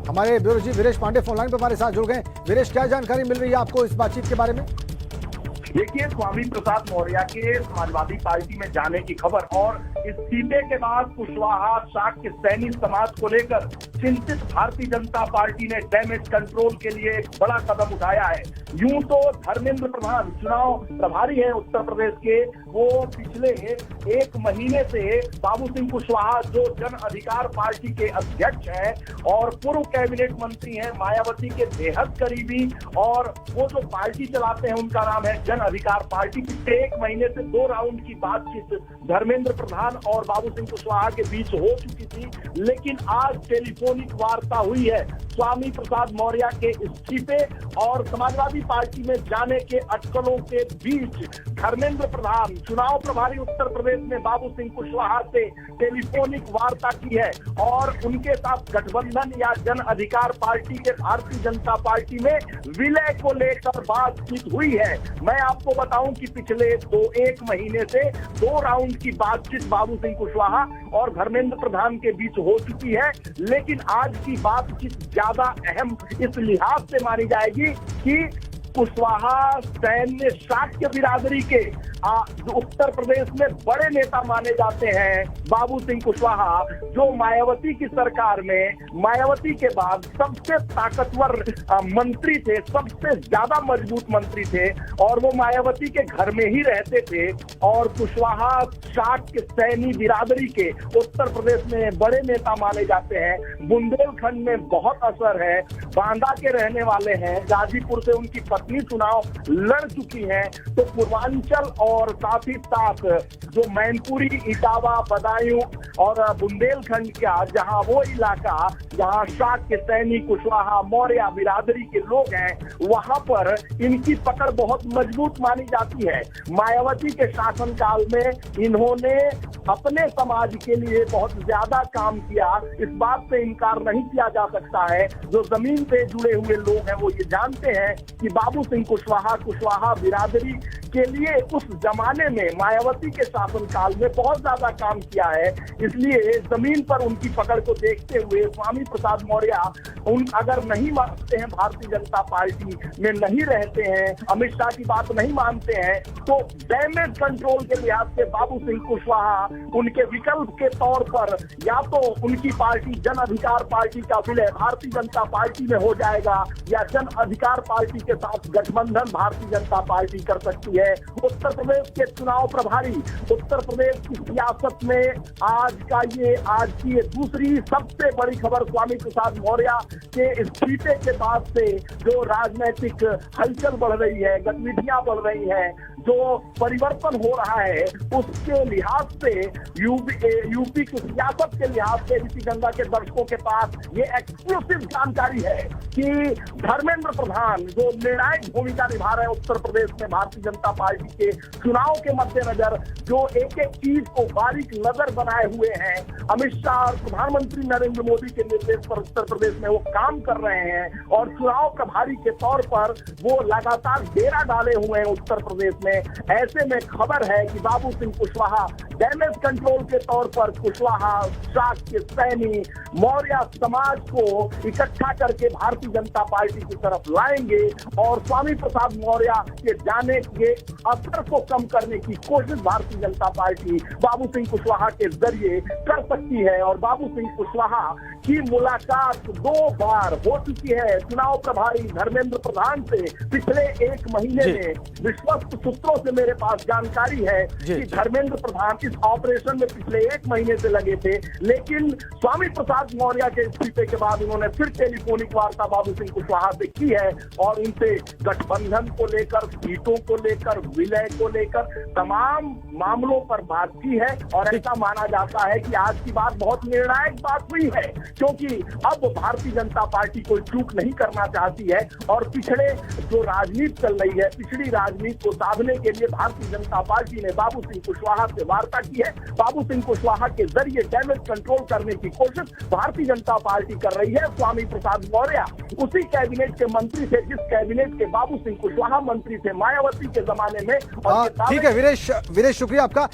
हमारे bureau chief Viresh Pande phone line पर हमारे साथ जुड़ गए। वीरेश, क्या जानकारी मिल रही है आपको इस बातचीत के बारे में? देखिए, स्वामी प्रसाद मौर्य के समाजवादी पार्टी में जाने की खबर और इस्तीफे के बाद कुशवाहा शाक्य सैनी समाज को लेकर चिंतित भारतीय जनता पार्टी ने डैमेज कंट्रोल के लिए एक बड़ा कदम उठाया है। यूं तो धर्मेंद्र प्रधान चुनाव प्रभारी हैं उत्तर प्रदेश के, वो पिछले एक महीने से बाबू सिंह कुशवाहा जो जन अधिकार पार्टी के अध्यक्ष हैं और पूर्व कैबिनेट मंत्री हैं, मायावती के बेहद करीबी, और वो जो पार्टी चलाते हैं उनका नाम है जन अधिकार पार्टी। पिछले एक महीने से 2 राउंड की बातचीत धर्मेंद्र प्रधान और बाबू सिंह कुशवाहा के बीच हो चुकी थी, लेकिन आज टेलीफोनिक वार्ता हुई है। स्वामी प्रसाद मौर्य के इस्तीफे और समाजवादी पार्टी में जाने के अटकलों के बीच धर्मेंद्र प्रधान चुनाव प्रभारी उत्तर प्रदेश में बाबू सिंह कुशवाहा से टेलीफोनिक वार्ता की है और उनके साथ गठबंधन या जन अधिकार पार्टी के भारतीय जनता पार्टी में विलय को लेकर बातचीत हुई है। मैं आपको बताऊं कि पिछले एक महीने से 2 राउंड की बातचीत बाबू सिंह कुशवाहा और धर्मेंद्र प्रधान के बीच हो चुकी है, लेकिन आज की बातचीत ज्यादा अहम इस लिहाज से मानी जाएगी कि कुशवाहा सैन्य शाक्य बिरादरी के जो उत्तर प्रदेश में बड़े नेता माने जाते हैं बाबू सिंह कुशवाहा, जो मायावती की सरकार में मायावती के बाद सबसे ताकतवर मंत्री थे, सबसे ज्यादा मजबूत मंत्री थे और वो मायावती के घर में ही रहते थे। और कुशवाहा शाक्य सैनी बिरादरी के उत्तर प्रदेश में बड़े नेता माने जाते हैं। बुंदेलखंड में बहुत असर है, बांदा के रहने वाले हैं, गाजीपुर से उनकी पत्नी चुनाव लड़ चुकी हैं। तो पूर्वांचल और साथ ही साथ जो मैनपुरी, इटावा, बदायूं और बुंदेलखंड का जहां वो इलाका जहां शाक्य सैनी, कुशवाहा, मौर्य बिरादरी के लोग हैं, वहां पर इनकी पकड़ बहुत मजबूत मानी जाती है। मायावती के शासनकाल में इन्होंने अपने समाज के लिए बहुत ज्यादा काम किया, इस बात से इनकार नहीं किया जा सकता है। जो जमीन पे जुड़े हुए लोग हैं वो ये जानते हैं कि बाबू सिंह कुशवाहा बिरादरी के लिए उस जमाने में मायावती के शासनकाल में बहुत ज्यादा काम किया है। इसलिए जमीन पर उनकी पकड़ को देखते हुए स्वामी प्रसाद मौर्य अगर नहीं मानते हैं, भारतीय जनता पार्टी में नहीं रहते हैं, अमित शाह की बात नहीं मानते हैं, तो डैमेज कंट्रोल के लिहाज से बाबू सिंह कुशवाहा उनके विकल्प के तौर पर या तो उनकी पार्टी जन अधिकार पार्टी का विलय भारतीय जनता पार्टी में हो जाएगा या जन अधिकार पार्टी के साथ गठबंधन भारतीय जनता पार्टी कर सकती है। उत्तर प्रदेश के चुनाव प्रभारी, उत्तर प्रदेश की सियासत में आज की ये दूसरी सबसे बड़ी खबर स्वामी प्रसाद मौर्य के इस्तीफे के बाद से जो राजनीतिक हलचल बढ़ रही है, गतिविधियां बढ़ रही हैं, जो परिवर्तन हो रहा है, उसके लिहाज से यूपी की सियासत के लिहाज से ऋषि गंगा के दर्शकों के पास ये एक्सक्लूसिव जानकारी है कि धर्मेंद्र प्रधान जो निर्णायक भूमिका निभा रहे हैं उत्तर प्रदेश में भारतीय जनता पार्टी के चुनाव के मद्देनजर, जो एक एक चीज को बारीक नजर बनाए हुए हैं, अमित शाह और प्रधानमंत्री नरेंद्र मोदी के निर्देश पर उत्तर प्रदेश में वो काम कर रहे हैं और चुनाव प्रभारी के तौर पर वो लगातार डेरा डाले हुए हैं उत्तर प्रदेश में। ऐसे में खबर है कि बाबू सिंह कुशवाहा डैमेज कंट्रोल के तौर पर कुशवाहा शाक्य सैनी मौर्य समाज को इकट्ठा करके भारतीय जनता पार्टी की तरफ लाएंगे और स्वामी प्रसाद मौर्य के जाने के असर को कम करने की कोशिश भारतीय जनता पार्टी बाबू सिंह कुशवाहा के जरिए कर सकती है। और बाबू सिंह कुशवाहा की मुलाकात 2 बार हो चुकी है चुनाव प्रभारी धर्मेंद्र प्रधान से पिछले एक महीने में। विश्वस्त सूत्रों से मेरे पास जानकारी है कि धर्मेंद्र प्रधान इस ऑपरेशन में पिछले एक महीने से लगे थे, लेकिन स्वामी प्रसाद मौर्य के इस्तीफे के बाद उन्होंने फिर टेलीफोनिक वार्ता बाबू सिंह कुशवाहा से की है और उनसे गठबंधन को लेकर, सीटों को लेकर, विलय को लेकर तमाम मामलों पर बात की है। और ऐसा माना जाता है कि आज की बात बहुत निर्णायक बात हुई है, क्योंकि अब भारतीय जनता पार्टी कोई चूक नहीं करना चाहती है और पिछड़े जो राजनीति चल रही है, पिछड़ी राजनीति को साधने के लिए भारतीय जनता पार्टी ने बाबू सिंह कुशवाहा से वार्ता की है। बाबू सिंह कुशवाहा के जरिए डैमेज कंट्रोल करने की कोशिश भारतीय जनता पार्टी कर रही है। स्वामी प्रसाद मौर्य उसी कैबिनेट के मंत्री थे जिस कैबिनेट के बाबू सिंह कुशवाहा मंत्री थे मायावती के जमाने में। ठीक है वीरेश, शुक्रिया आपका।